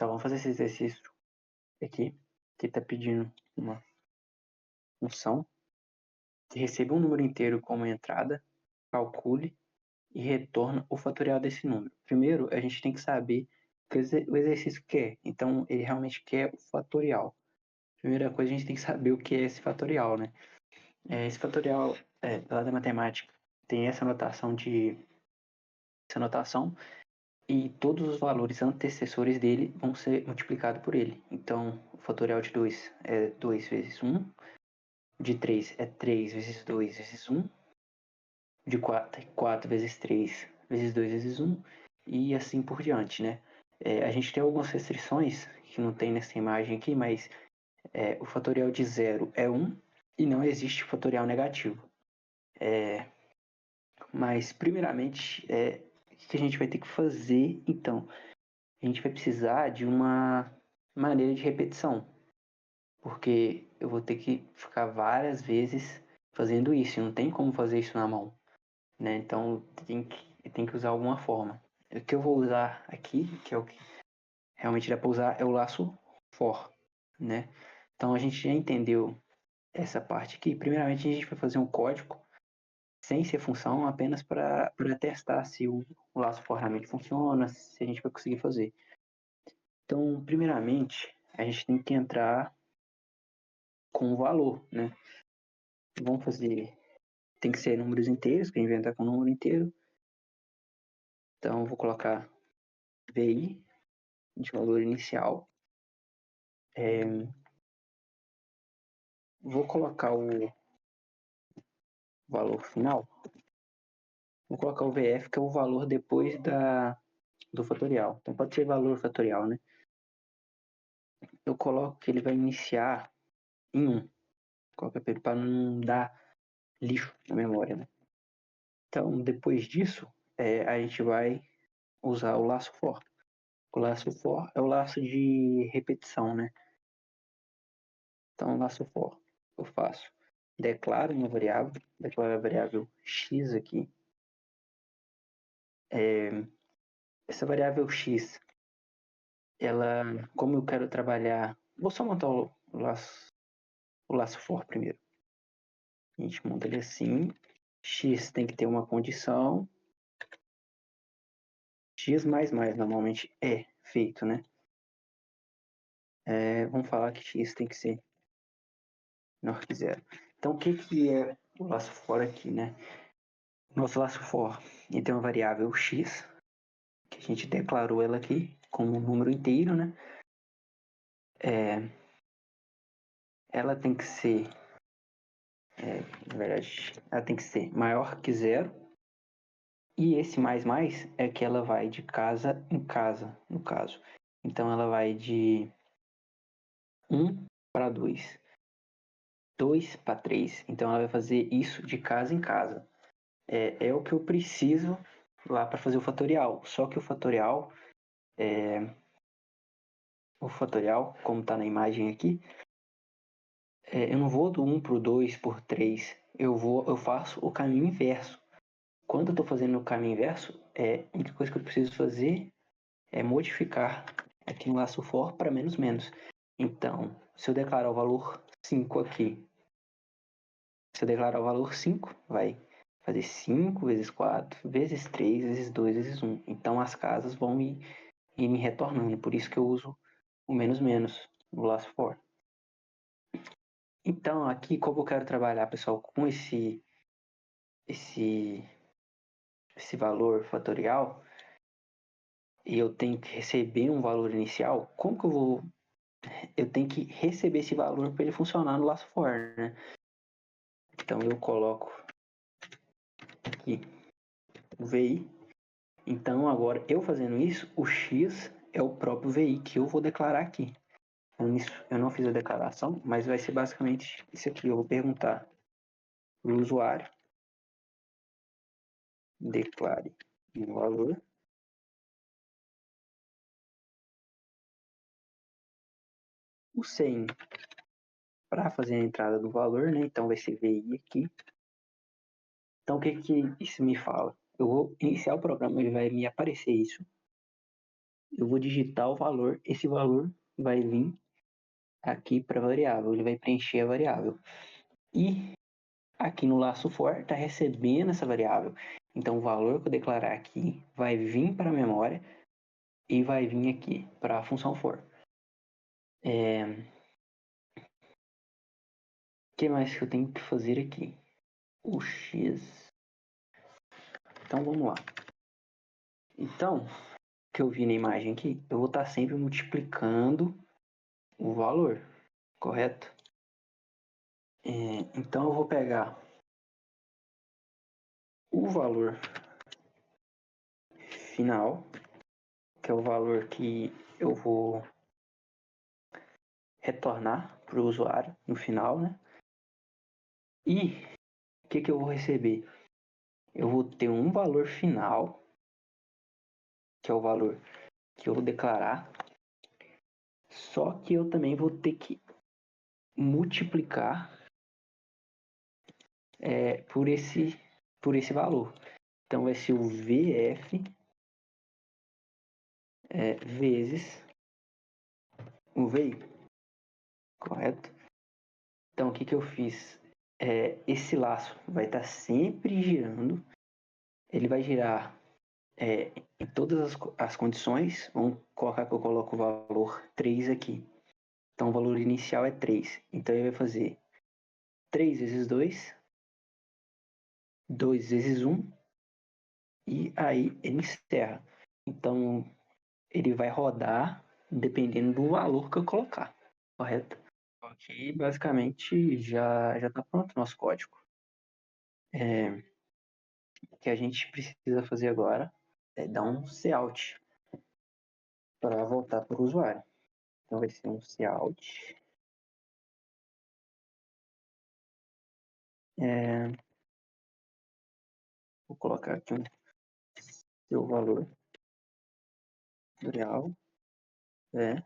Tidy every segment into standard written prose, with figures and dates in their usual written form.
Só vamos fazer esse exercício aqui, que está pedindo uma função que receba um número inteiro como entrada, calcule e retorna o fatorial desse número. Primeiro, a gente tem que saber o que o exercício quer. Então, ele realmente quer o fatorial. Primeira coisa, a gente tem que saber o que é esse fatorial, né? Esse fatorial, lá da matemática, tem essa notação e todos os valores antecessores dele vão ser multiplicados por ele. Então, o fatorial de 2 é 2 vezes 1, de 3 é 3 vezes 2 vezes 1, de 4 é 4 vezes 3 vezes 2 vezes 1, e assim por diante, né? A gente tem algumas restrições que não tem nessa imagem aqui, mas o fatorial de 0 é 1 e não existe fatorial negativo. Mas, primeiramente, o que a gente vai ter que fazer, então? A gente vai precisar de uma maneira de repetição, porque eu vou ter que ficar várias vezes fazendo isso, não tem como fazer isso na mão, né? Então, tem que usar alguma forma. O que eu vou usar aqui, que é o que realmente dá para usar, é o laço for, né? Então, a gente já entendeu essa parte aqui. Primeiramente, a gente vai fazer um código sem ser função, apenas para testar se o laço for realmente funciona, se a gente vai conseguir fazer. Então, primeiramente, a gente tem que entrar com o valor, né? Vamos fazer, tem que ser números inteiros, que a gente vai entrar com um número inteiro. Então, eu vou colocar VI de valor inicial. Vou colocar o valor final. Vou colocar o VF, que é o valor depois do fatorial. Então, pode ser valor fatorial, né? Eu coloco que ele vai iniciar em 1. Coloca para não dar lixo na memória, né? Então, depois disso, a gente vai usar o laço for. O laço for é o laço de repetição, né? Então, o laço for, eu faço, declaro uma variável, declaro a variável x aqui. Essa variável x, ela, como eu quero trabalhar, vou só montar o laço for primeiro. A gente monta ele assim, x tem que ter uma condição, x mais mais normalmente é feito, né? Vamos falar que x tem que ser menor que zero. Então, o que é o laço for aqui, né? Nosso laço for, ele tem uma variável x, que a gente declarou ela aqui como um número inteiro, né? Ela tem que ser, na verdade, ela tem que ser maior que zero. E esse mais mais é que ela vai de casa em casa, no caso. Então, ela vai de 1 para 2, 2 para 3. Então, ela vai fazer isso de casa em casa. É o que eu preciso lá para fazer o fatorial. Só que o fatorial, como está na imagem aqui, eu não vou do 1 para o 2 por 3. Eu faço o caminho inverso. Quando eu estou fazendo o caminho inverso, a única coisa que eu preciso fazer é modificar aqui no laço for para menos menos. Então, se eu declarar o valor 5 aqui, se eu declarar o valor 5, vai fazer 5 vezes 4, vezes 3, vezes 2, vezes 1. Então, as casas vão ir me retornando. Por isso que eu uso o menos menos no laço for. Então, aqui, como eu quero trabalhar, pessoal, com esse valor fatorial, e eu tenho que receber um valor inicial, como que eu tenho que receber esse valor para ele funcionar no laço for, né? Então, eu coloco aqui o VI. Então, agora, eu fazendo isso, o X é o próprio VI que eu vou declarar aqui. Então, eu não fiz a declaração, mas vai ser basicamente isso aqui. Eu vou perguntar para o usuário, declare um valor. O sem para fazer a entrada do valor, né? Então vai ser VI aqui. Então o que isso me fala? Eu vou iniciar o programa, ele vai me aparecer isso. eu vou digitar o valor, esse valor vai vir aqui para a variável, ele vai preencher a variável. E aqui no laço for está recebendo essa variável. Então o valor que eu declarar aqui vai vir para a memória e vai vir aqui para a função for. O que mais que eu tenho que fazer aqui? O x. Então vamos lá. Então, o que eu vi na imagem aqui, eu vou estar sempre multiplicando o valor, correto? Então eu vou pegar o valor final, que é o valor que eu vou retornar para o usuário no final, né? E o que eu vou receber? Eu vou ter um valor final, que é o valor que eu vou declarar, só que eu também vou ter que multiplicar por esse valor. Então vai ser o VF vezes o VI, correto? Então o que eu fiz? Esse laço vai estar sempre girando, ele vai girar em todas as condições. Vamos colocar que eu coloco o valor 3 aqui. Então o valor inicial é 3. Então ele vai fazer 3 vezes 2, 2 vezes 1, e aí ele encerra. Então ele vai rodar dependendo do valor que eu colocar, correto? Aqui basicamente já está pronto o nosso código. O que a gente precisa fazer agora é dar um cout para voltar para o usuário. Então vai ser um cout. Vou colocar aqui seu valor real é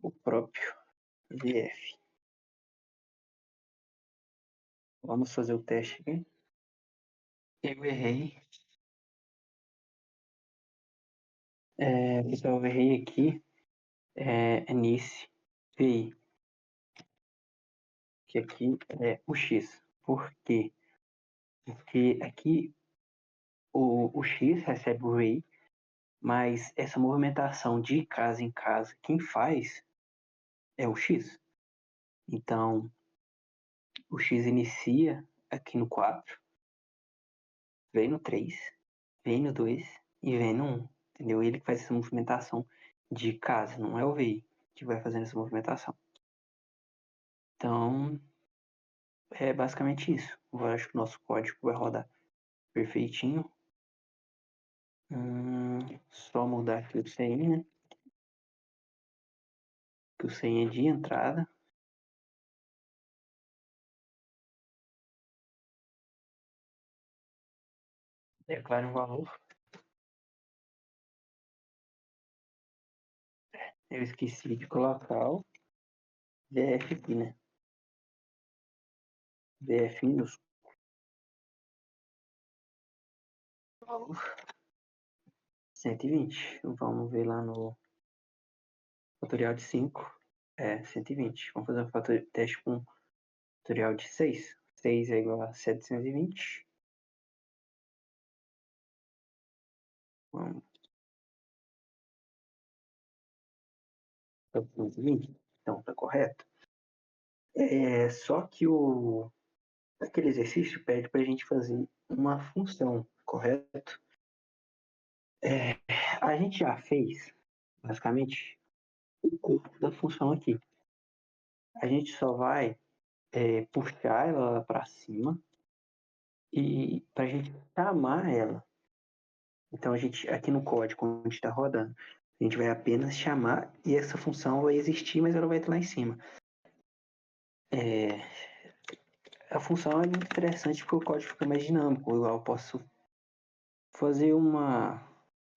o próprio VF. Vamos fazer o teste aqui. Eu errei. Pessoal, eu errei aqui nesse VI, que aqui é o X. Por quê? Porque aqui o X recebe o VI, mas essa movimentação de casa em casa, quem faz é o X. Então, o X inicia aqui no 4, vem no 3, vem no 2 e vem no 1. Entendeu? Ele que faz essa movimentação de casa, não é o VI que vai fazendo essa movimentação. Então, é basicamente isso. Eu acho que o nosso código vai rodar perfeitinho. Só mudar aqui o CI, né? Que o CI é de entrada. Declare um valor. Eu esqueci de colocar o VF aqui, né? VF minúsculo. Valor 120. Vamos ver lá no fatorial de 5. 120. Vamos fazer um teste com fatorial de 6. 6 é igual a 720. Vamos. 720. Então, tá correto. Só que aquele exercício pede para a gente fazer uma função, correto? A gente já fez, basicamente, o corpo da função aqui. A gente só vai puxar ela para cima e para a gente chamar ela. Então, a gente, aqui no código, quando a gente está rodando, a gente vai apenas chamar e essa função vai existir, mas ela vai estar lá em cima. A função é muito interessante porque o código fica mais dinâmico. Eu posso fazer uma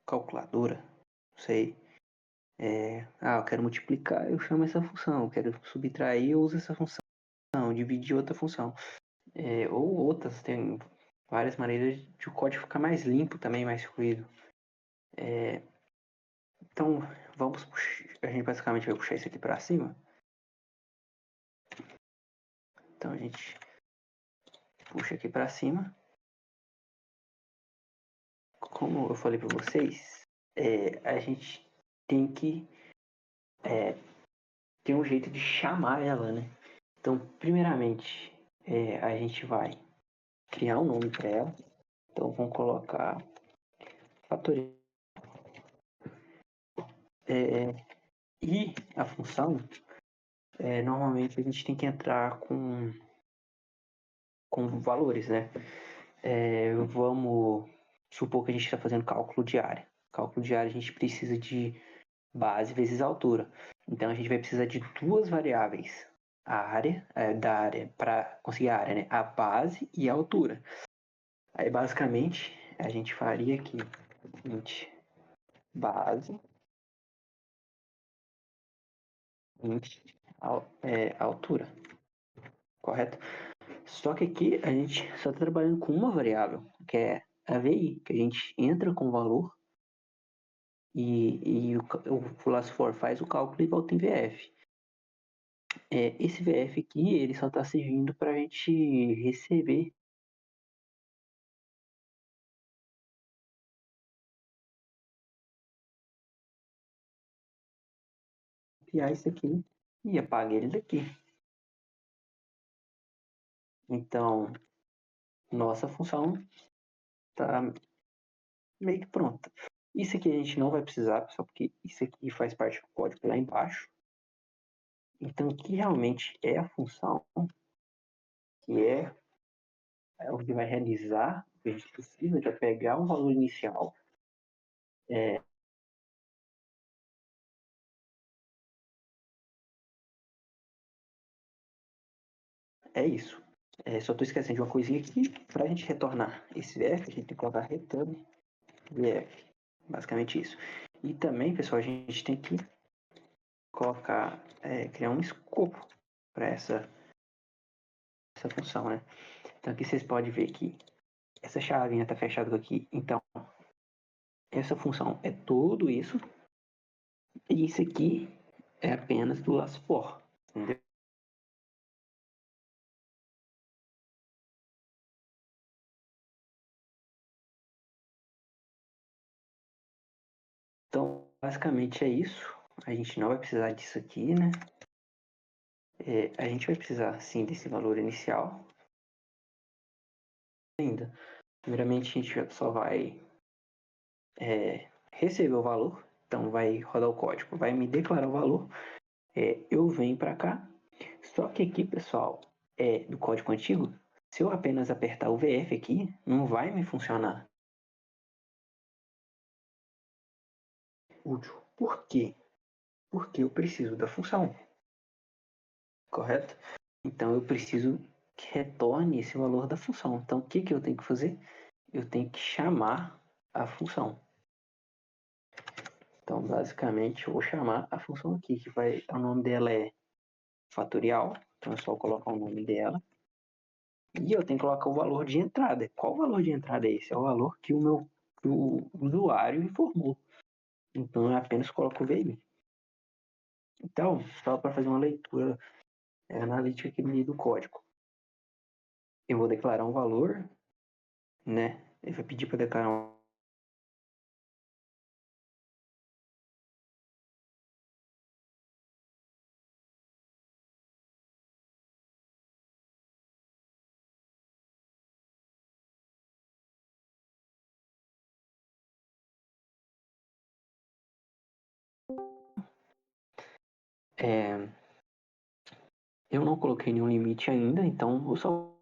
calculadora, não sei. Eu quero multiplicar, eu chamo essa função. Eu quero subtrair, eu uso essa função. Dividir outra função. Ou outras, tem várias maneiras de o código ficar mais limpo também, mais fluido. Então, vamos puxar, a gente basicamente vai puxar isso aqui para cima. Então a gente puxa aqui para cima. Como eu falei para vocês, a gente tem que ter um jeito de chamar ela, né? Então, primeiramente, a gente vai criar um nome para ela. Então, vamos colocar fatorial. E a função, normalmente a gente tem que entrar com valores, né? Vamos supor que a gente está fazendo cálculo de área. Cálculo de área a gente precisa de base vezes altura. Então a gente vai precisar de duas variáveis. A área, da área, para conseguir a área, né? A base e a altura. Aí basicamente a gente faria aqui, int base, int altura, correto? Só que aqui a gente só está trabalhando com uma variável, que é a VI, que a gente entra com o valor e o last for faz o cálculo e volta em VF. Esse VF aqui, ele só está servindo para a gente receber copiar isso aqui e apagar ele daqui. Então, nossa função está meio que pronta. Isso aqui a gente não vai precisar, pessoal, porque isso aqui faz parte do código lá embaixo. Então, o que realmente é a função, que é o que vai realizar, o que a gente precisa, que é pegar um valor inicial, é isso. Só estou esquecendo de uma coisinha aqui. Para a gente retornar esse VF, a gente tem que colocar return VF. Basicamente isso. E também, pessoal, a gente tem que colocar, criar um escopo para essa função, né? Então aqui vocês podem ver que essa chavinha está fechada aqui. Então, essa função é tudo isso. E isso aqui é apenas do last for, entendeu? Então, basicamente é isso. A gente não vai precisar disso aqui, né? A gente vai precisar, sim, desse valor inicial ainda. Primeiramente, a gente só vai receber o valor. Então, vai rodar o código, vai me declarar o valor. Eu venho para cá. Só que aqui, pessoal, do código antigo, se eu apenas apertar o VF aqui, não vai me funcionar útil. Por quê? Porque eu preciso da função, correto? Então eu preciso que retorne esse valor da função. Então o que eu tenho que fazer? Eu tenho que chamar a função. Então basicamente eu vou chamar a função aqui, o nome dela é fatorial. Então é só colocar o nome dela. E eu tenho que colocar o valor de entrada. Qual o valor de entrada é esse? É o valor que que o usuário informou. Então eu apenas coloco o VI. Então, só para fazer uma leitura analítica aqui do código. Eu vou declarar um valor, né? Ele vai pedir para declarar é, eu não coloquei nenhum limite ainda, então eu só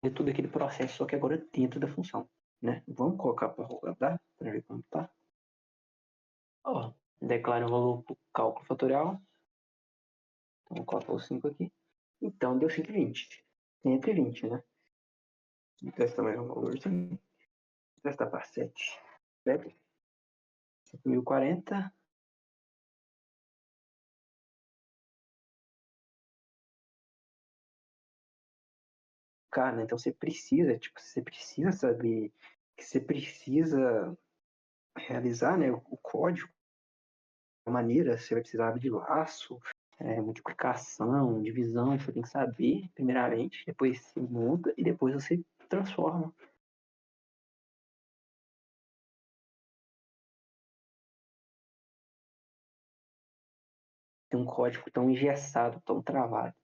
fazer todo aquele processo, só que agora dentro da função, né? Vamos colocar para rodar, para ver como tá. Ó, declara o valor para o cálculo fatorial. Então, vou colocar o 5 aqui. Então, deu 120. 120, né? Vou testar mais um valor também. Vou testar para 7. 5.040. Cara, então você precisa, tipo, você precisa saber que você precisa realizar, né, o código, a maneira, você vai precisar de laço, multiplicação, divisão, você tem que saber, primeiramente, depois você monta e depois você transforma. Tem um código tão engessado, tão travado.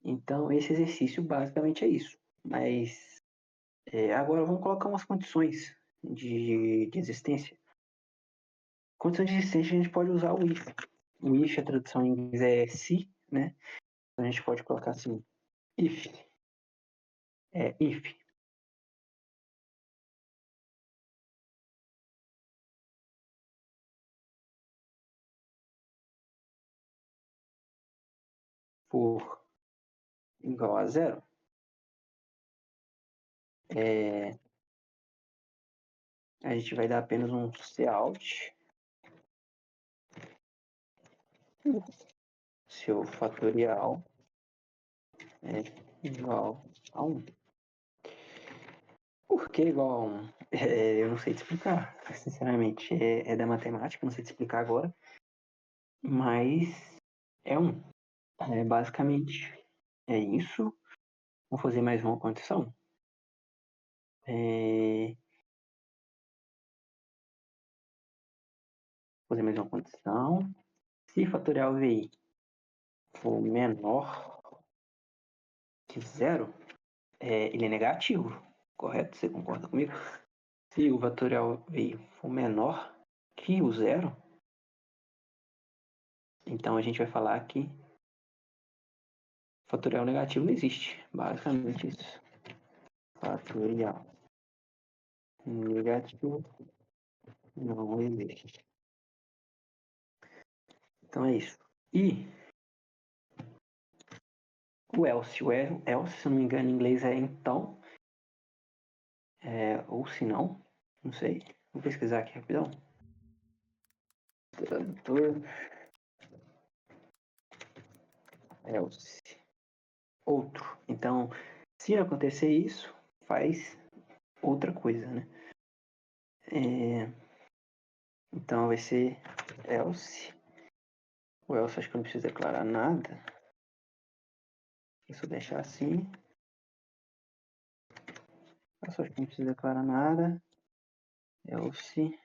Então, esse exercício basicamente é isso. Mas agora vamos colocar umas condições de existência. Condição de existência a gente pode usar o if. O if, a tradução em inglês é se, né? Então a gente pode colocar assim, if. If for igual a zero, a gente vai dar apenas um cout, seu fatorial é igual a 1. Por que igual a 1? Eu não sei te explicar, sinceramente. É da matemática, não sei te explicar agora, mas é 1. Basicamente, é isso. Vou fazer mais uma condição. Fazer mais uma condição. Se fatorial VI for menor que zero, ele é negativo, correto? Você concorda comigo? Se o fatorial VI for menor que o zero, então a gente vai falar que fatorial negativo não existe. Basicamente isso. Fatorial negativo não existe. Então é isso. E o else. O else, se eu não me engano, em inglês é então. Ou se não sei. Vou pesquisar aqui rapidão. Tradutor else. Outro. Então, se acontecer isso, faz outra coisa, né? Então vai ser else. O else acho que não precisa declarar nada. Se eu deixar assim. Else acho que não precisa declarar nada. Else.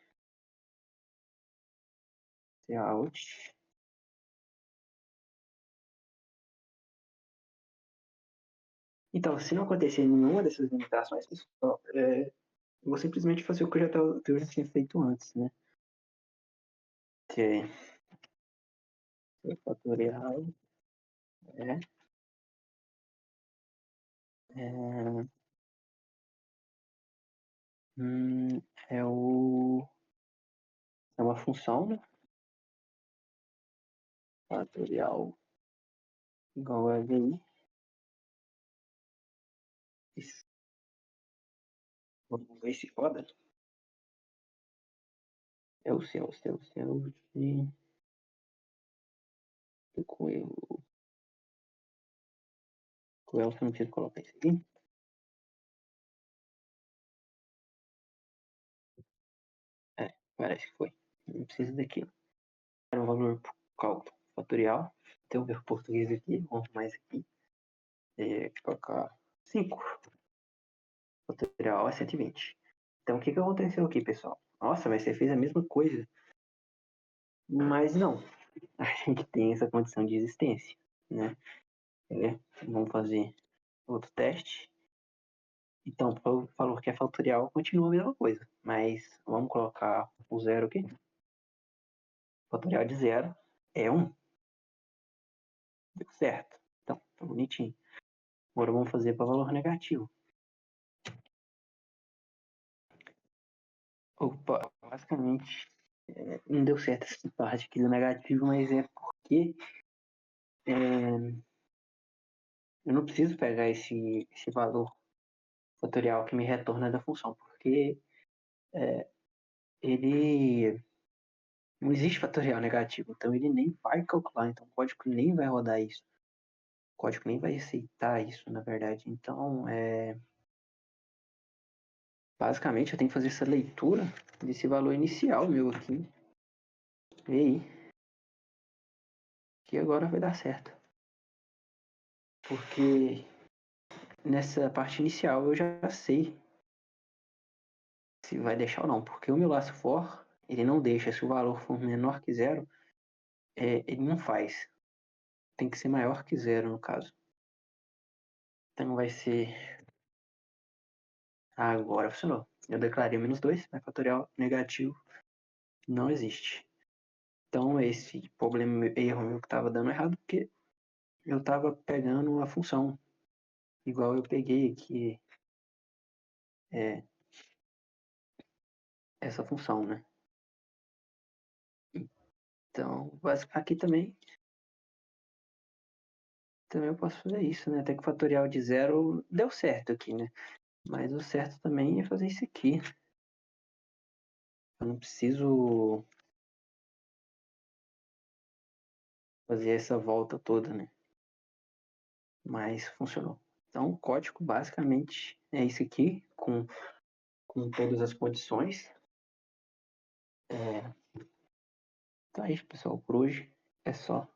Out. Então, se não acontecer nenhuma dessas limitações, pessoal, eu vou simplesmente fazer o que eu já tinha feito antes, né? Que é o fatorial é, é, hum, é, é uma função, né? Fatorial igual a VI. Vamos ver se roda. É o céu, de... Com eu. Com eu, não preciso colocar isso aqui. Parece que foi. Não precisa daquilo. Era um valor cálculo fatorial. Tem o verbo português aqui. Vamos mais aqui. Colocar 5. Fatorial é 120. Então, o que aconteceu aqui, pessoal? Nossa, mas você fez a mesma coisa. Mas não. A gente tem essa condição de existência, né? Vamos fazer outro teste. Então, o valor que é fatorial continua a mesma coisa. Mas vamos colocar o zero aqui. Fatorial de zero é 1. Deu certo. Então, tá bonitinho. Agora vamos fazer para valor negativo. Opa, basicamente não deu certo essa parte aqui do negativo, mas é porque eu não preciso pegar esse valor fatorial que me retorna da função, porque ele não existe fatorial negativo, então ele nem vai calcular, então o código nem vai rodar isso. O código nem vai aceitar isso, na verdade. Então, basicamente eu tenho que fazer essa leitura desse valor inicial meu aqui. E aí, que agora vai dar certo. Porque nessa parte inicial eu já sei se vai deixar ou não. Porque o meu laço for, ele não deixa. Se o valor for menor que zero, ele não faz. Tem que ser maior que zero, no caso. Então vai ser... Agora funcionou. Eu declarei menos 2, mas fatorial negativo não existe. Então esse problema, erro meu que estava dando errado, porque eu estava pegando a função. Igual eu peguei aqui essa função, né? Então, aqui também eu posso fazer isso, né? Até que o fatorial de zero deu certo aqui, né? Mas o certo também é fazer isso aqui. Eu não preciso fazer essa volta toda, né? Mas funcionou. Então, o código basicamente é isso aqui, com todas as condições. Então é isso, pessoal. Por hoje é só.